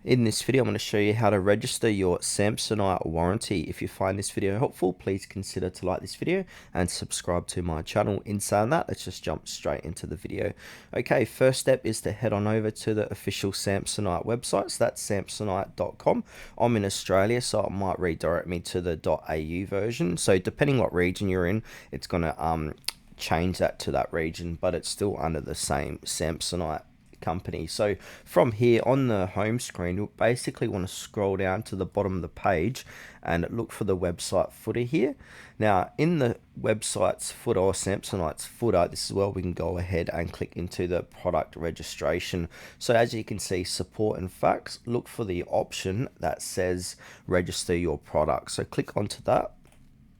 In this video, I'm going to show you how to register your Samsonite warranty. If you find this video helpful, please consider to like this video and subscribe to my channel. In saying that, let's just jump straight into the video. Okay, first step is to head on over to the official Samsonite website. So that's samsonite.com. I'm in Australia, so it might redirect me to the .au version. So depending what region you're in, it's going to change that to that region, but it's still under the same Samsonite company. So from here on the home screen, you'll basically want to scroll down to the bottom of the page and look for the website footer here. Now in the website's footer or Samsonite's footer, this is where we can go ahead and click into the product registration. So as you can see, support and facts, look for the option that says register your product. So click onto that.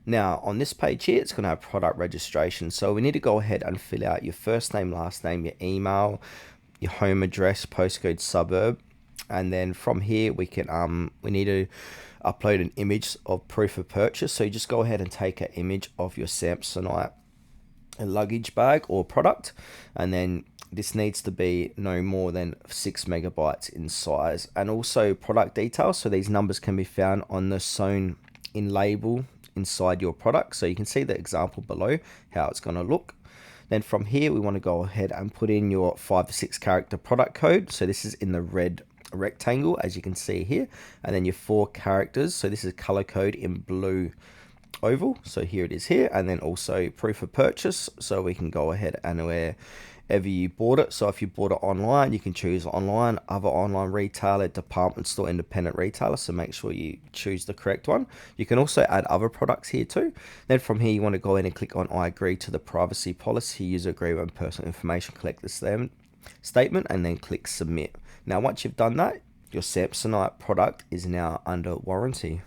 Now on this page here, it's going to have product registration. So we need to go ahead and fill out your first name, last name, your email, your home address, postcode, suburb, and then from here we can we need to upload an image of proof of purchase. So you just go ahead and take an image of your Samsonite luggage bag or product, and then this needs to be no more than 6 megabytes in size, and also product details. So these numbers can be found on the sewn in label inside your product. So you can see the example below how it's going to look. Then from here, we want to go ahead and put in your 5 to 6 character product code. So this is in the red rectangle, as you can see here. And then your 4 characters. So this is color code in blue oval. So here it is here. And then also proof of purchase. So we can go ahead and wherever you bought it. So if you bought it online, you can choose online, other online retailer, department store, independent retailer. So make sure you choose the correct one. You can also add other products here too. Then from here, you want to go in and click on I agree to the privacy policy, user agree when personal information collect the statement, and then click submit. Now, once you've done that, your Samsonite product is now under warranty.